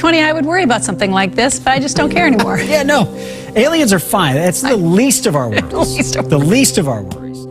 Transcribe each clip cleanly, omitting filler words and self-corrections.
2020, I would worry about something like this, but I just don't care anymore. Yeah, no. Aliens are fine. That's the least of our worries. The least of our worries.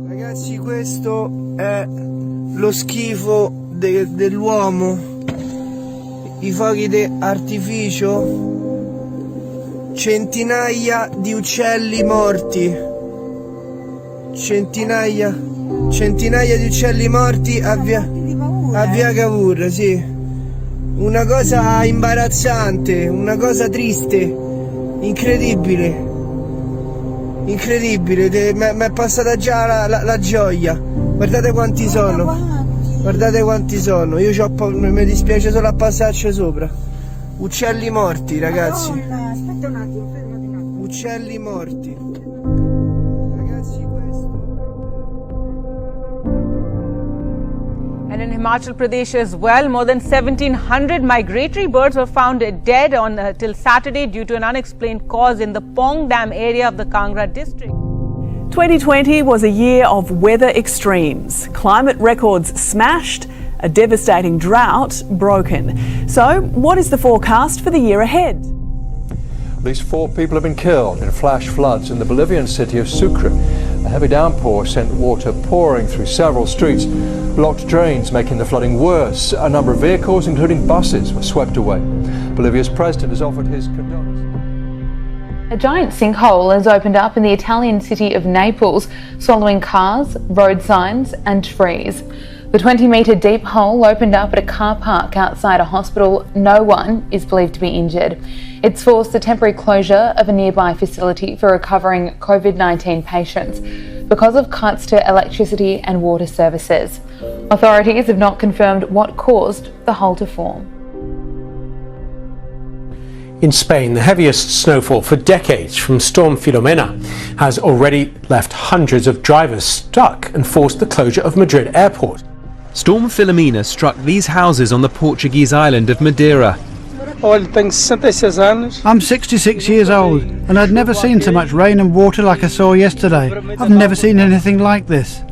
Ragazzi, questo è lo schifo dell'uomo. I fuochi d'artificio. Centinaia di uccelli morti. Centinaia di uccelli morti a via Cavour, sì. Una cosa imbarazzante, una cosa triste, incredibile. Incredibile, mi è passata già la gioia. Guardate quanti sono. Guardate quanti sono. Io mi dispiace solo a passarci sopra. Uccelli morti, ragazzi. Aspetta un attimo, fermati un attimo. Uccelli morti. And in Himachal Pradesh as well, more than 1,700 migratory birds were found dead till Saturday due to an unexplained cause in the Pong Dam area of the Kangra district. 2020 was a year of weather extremes. Climate records smashed, a devastating drought broken. So, what is the forecast for the year ahead? At least 4 people have been killed in flash floods in the Bolivian city of Sucre. A heavy downpour sent water pouring through several streets, blocked drains, making the flooding worse. A number of vehicles, including buses, were swept away. Bolivia's president has offered his condolences. A giant sinkhole has opened up in the Italian city of Naples, swallowing cars, road signs and trees. The 20-metre deep hole opened up at a car park outside a hospital. No one is believed to be injured. It's forced the temporary closure of a nearby facility for recovering COVID-19 patients because of cuts to electricity and water services. Authorities have not confirmed what caused the hole to form. In Spain, the heaviest snowfall for decades from Storm Filomena has already left hundreds of drivers stuck and forced the closure of Madrid airport. Storm Filomena struck these houses on the Portuguese island of Madeira. I'm 66 years old and I'd never seen so much rain and water like I saw yesterday. I've never seen anything like this.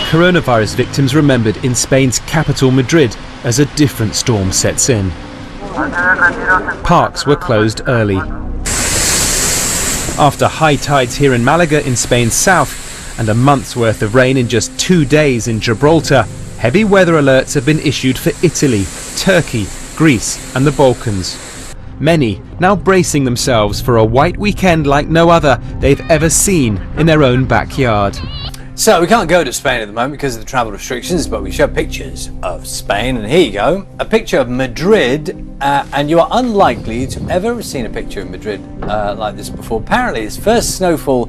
Coronavirus victims remembered in Spain's capital Madrid as a different storm sets in. Parks were closed early. After high tides here in Malaga in Spain's south and a month's worth of rain in just 2 days in Gibraltar, heavy weather alerts have been issued for Italy, Turkey, Greece and the Balkans. Many now bracing themselves for a white weekend like no other they've ever seen in their own backyard. So we can't go to Spain at the moment because of the travel restrictions, but we show pictures of Spain, and here you go, a picture of Madrid, and you are unlikely to ever have seen a picture of Madrid like this before. Apparently it's first snowfall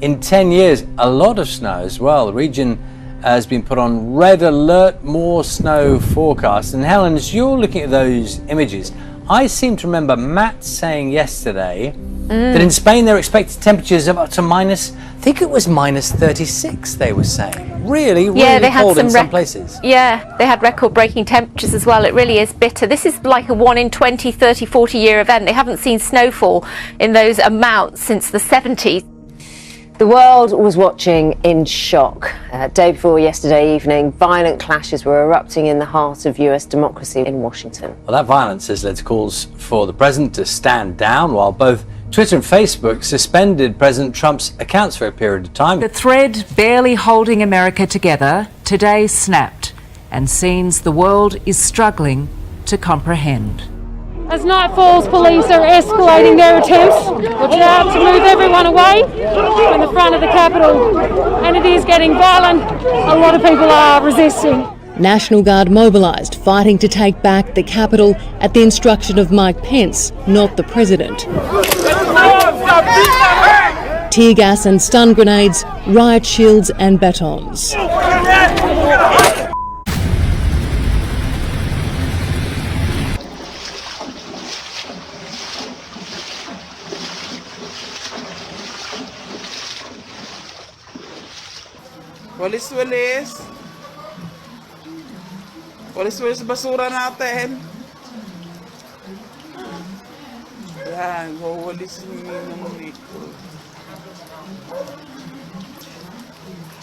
in 10 years, a lot of snow as well. The region has been put on red alert, more snow forecast. And Helen, as you're looking at those images, I seem to remember Matt saying yesterday that in Spain they're expecting temperatures of up to minus, I think it was minus 36 they were saying. Really cold in some places. Yeah, they had record-breaking temperatures as well. It really is bitter. This is like a 1 in 20, 30, 40-year event. They haven't seen snowfall in those amounts since the 70s. The world was watching in shock. Day before yesterday evening, violent clashes were erupting in the heart of US democracy in Washington. Well, that violence has led to calls for the president to stand down, while both Twitter and Facebook suspended President Trump's accounts for a period of time. The thread barely holding America together today snapped, and scenes the world is struggling to comprehend. As night falls, police are escalating their attempts to move everyone away from the front of the Capitol, and it is getting violent. A lot of people are resisting. National Guard mobilised, fighting to take back the Capitol at the instruction of Mike Pence, not the President. Tear gas and stun grenades, riot shields and batons. Walis-walis. Walis-walis basura natin. Yan, wawalis naman ito.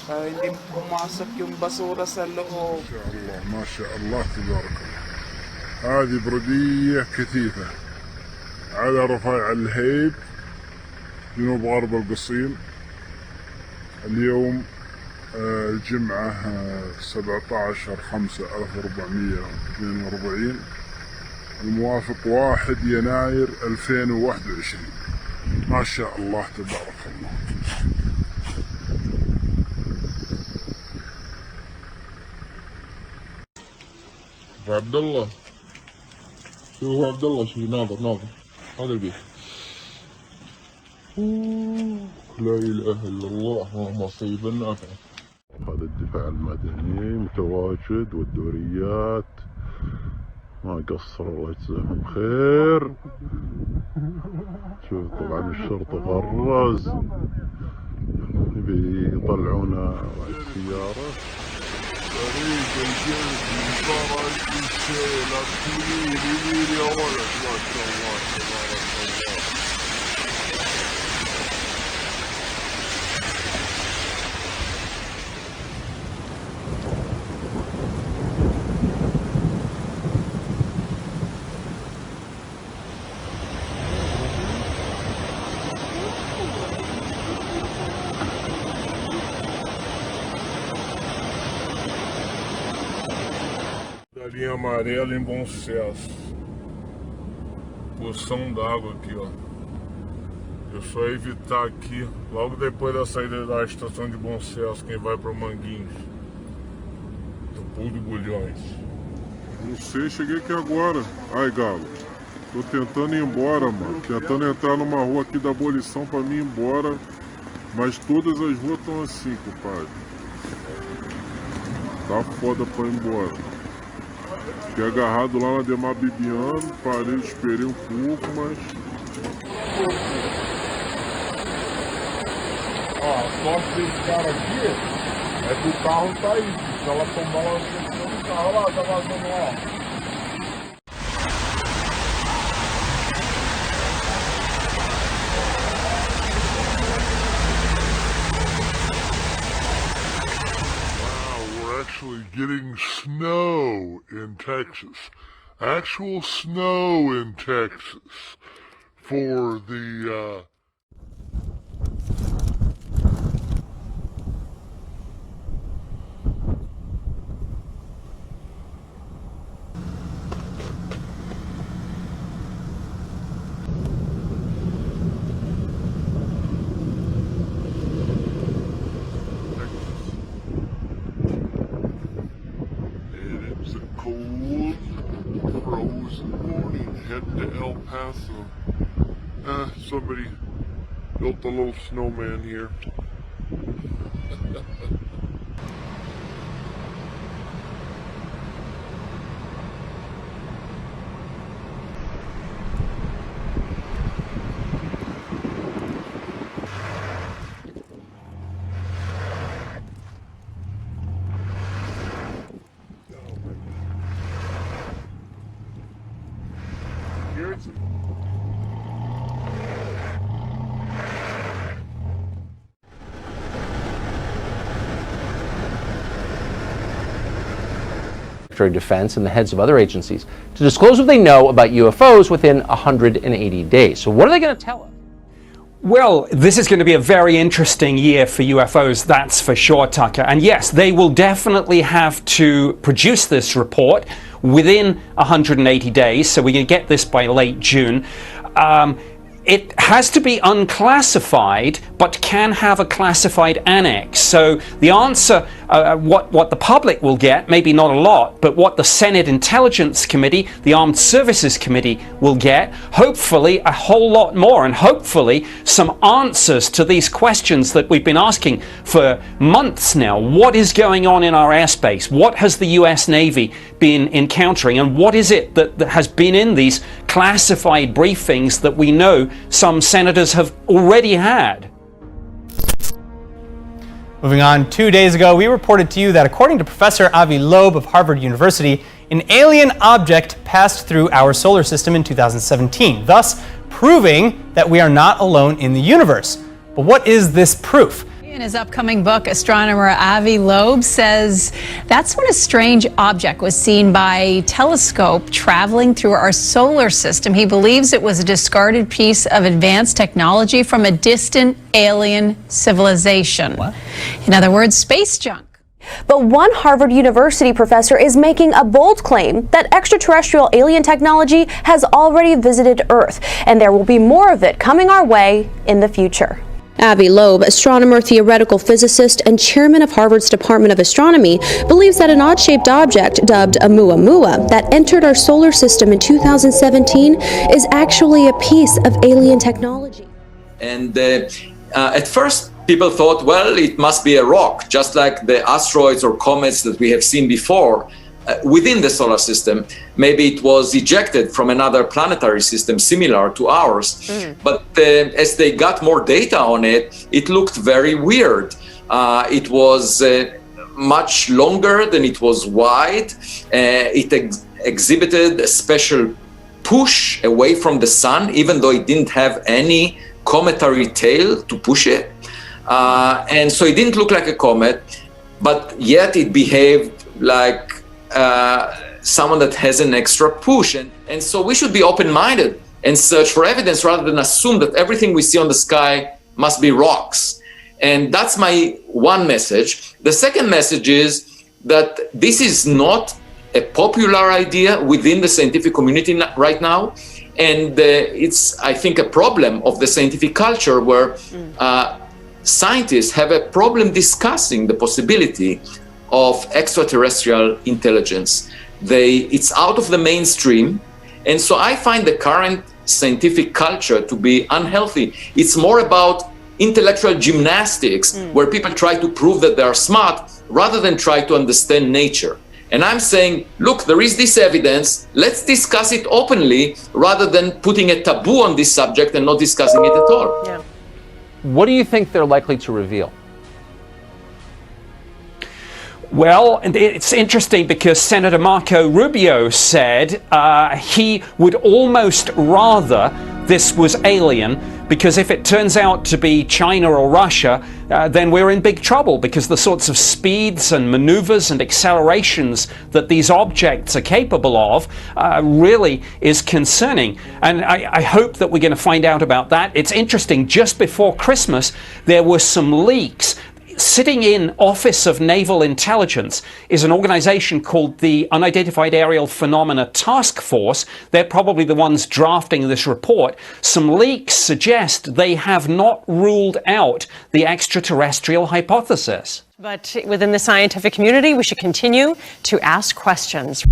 Para hindi pumasok yung basura sa loob. MashaAllah, MashaAllah, tabarakallah. هذه بردية كثيفة على رفاع الهيب جنوب غرب القصيم. اليوم الجمعة 17/5/1442 الموافق 1 يناير 2021. ما شاء الله تبارك الله. عبد الله شوف عبد الله شوف ناظر هذا البيت. لا اله الا الله اللهم صيب النافع. هذا الدفاع المدني متواجد والدوريات ما قصر الله يجزاهم خير. شوف طبعا الشرطة غرز يبي يطلعونا السيارة. طريق الجلد من فرج الشيء لا تقولين يمين يا ولد. ما شاء الله تبارك الله. Da linha amarela em Bom Sucesso. Poção d'água aqui, ó. É só evitar aqui, logo depois da saída da estação de Bom Sucesso, quem vai para Manguinhos. Do Pulo de Bulhões. Não sei, cheguei aqui agora. Ai, Galo. Tô tentando ir embora, mano. Tentando entrar numa rua aqui da abolição pra mim ir embora. Mas todas as ruas estão assim, compadre. Tá foda pra ir embora. Fiquei agarrado lá na Demar Bibiano, parei, esperei um pouco, mas... Ó, a sorte desse cara aqui é que o carro tá aí. Se ela tomar uma seção do carro, olha lá, tá vazando lá. Actually getting snow in Texas. Actual snow in Texas for the frozen morning, heading to El Paso. Somebody built a little snowman here. Secretary of Defense and the heads of other agencies to disclose what they know about UFOs within 180 days. So what are they going to tell us? Well, this is going to be a very interesting year for UFOs, that's for sure, Tucker. And yes, they will definitely have to produce this report within 180 days, so we can get this by late June. It has to be unclassified, but can have a classified annex. So the answer, what the public will get, maybe not a lot, but what the Senate Intelligence Committee, the Armed Services Committee will get, hopefully a whole lot more, and hopefully some answers to these questions that we've been asking for months now. What is going on in our airspace? What has the US Navy been encountering? And what is it that has been in these classified briefings that we know some senators have already had? Moving on, 2 days ago, we reported to you that according to Professor Avi Loeb of Harvard University, an alien object passed through our solar system in 2017, thus proving that we are not alone in the universe. But what is this proof? In his upcoming book, astronomer Avi Loeb says that's when a strange object was seen by telescope traveling through our solar system. He believes it was a discarded piece of advanced technology from a distant alien civilization. What? In other words, space junk. But one Harvard University professor is making a bold claim that extraterrestrial alien technology has already visited Earth, and there will be more of it coming our way in the future. Avi Loeb, astronomer, theoretical physicist, and chairman of Harvard's Department of Astronomy, believes that an odd-shaped object dubbed Oumuamua that entered our solar system in 2017 is actually a piece of alien technology. And at first, people thought, well, it must be a rock, just like the asteroids or comets that we have seen before within the solar system. Maybe it was ejected from another planetary system similar to ours. But as they got more data on it, it looked very weird. It was much longer than it was wide. It exhibited a special push away from the sun, even though it didn't have any cometary tail to push it. And so it didn't look like a comet, but yet it behaved like someone that has an extra push. And so we should be open-minded and search for evidence rather than assume that everything we see on the sky must be rocks. And that's my one message. The second message is that this is not a popular idea within the scientific community right now. And it's, I think, a problem of the scientific culture where scientists have a problem discussing the possibility of extraterrestrial intelligence. It's out of the mainstream, and so I find the current scientific culture to be unhealthy. It's more about intellectual gymnastics, where people try to prove that they are smart rather than try to understand nature. And I'm saying, look, there is this evidence, let's discuss it openly rather than putting a taboo on this subject and not discussing it at all. Yeah. What do you think they're likely to reveal? Well, it's interesting because Senator Marco Rubio said he would almost rather this was alien, because if it turns out to be China or Russia, then we're in big trouble, because the sorts of speeds and maneuvers and accelerations that these objects are capable of really is concerning. And I hope that we're going to find out about that. It's interesting, just before Christmas, there were some leaks. Sitting in Office of Naval Intelligence is an organization called the Unidentified Aerial Phenomena Task Force. They're probably the ones drafting this report. Some leaks suggest they have not ruled out the extraterrestrial hypothesis. But within the scientific community, we should continue to ask questions.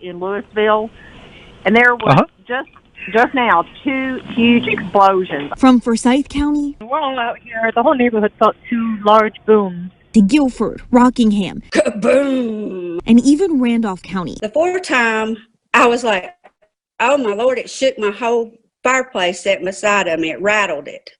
In Louisville, and there was just now 2 huge explosions. From Forsyth County, Well, out here, the whole neighborhood felt 2 large booms. to Guilford, Rockingham, Kaboom! and even Randolph County. The 4th time, I was like, oh my Lord, it shook my whole fireplace sitting beside of me. It rattled it.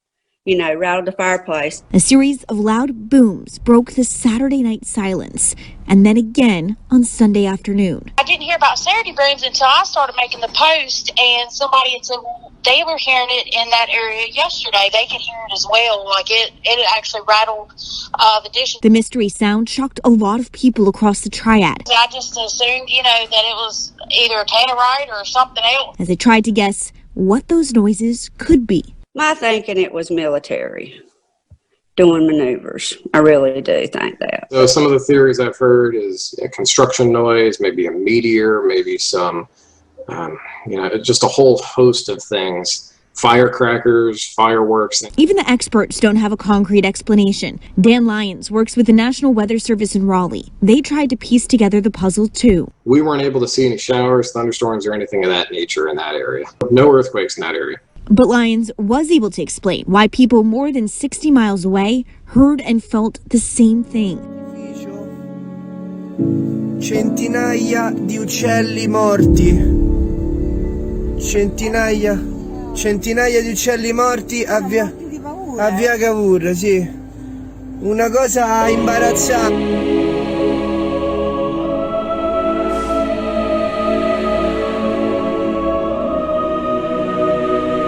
Rattled the fireplace. A series of loud booms broke the Saturday night silence, and then again on Sunday afternoon. I didn't hear about Saturday booms until I started making the post, and somebody had said, well, they were hearing it in that area yesterday. They could hear it as well. Like it actually rattled the dishes. The mystery sound shocked a lot of people across the triad. I just assumed, that it was either a tannerite or something else. As they tried to guess what those noises could be. My thinking it was military doing maneuvers. I really do think that. So some of the theories I've heard is a construction noise, maybe a meteor, maybe some, just a whole host of things. Firecrackers, fireworks. Even the experts don't have a concrete explanation. Dan Lyons works with the National Weather Service in Raleigh. They tried to piece together the puzzle too. We weren't able to see any showers, thunderstorms, or anything of that nature in that area. No earthquakes in that area. But Lyons was able to explain why people more than 60 miles away heard and felt the same thing. Centinaia di uccelli morti. Centinaia di uccelli morti a via Cavour, sì. Una cosa imbarazzante.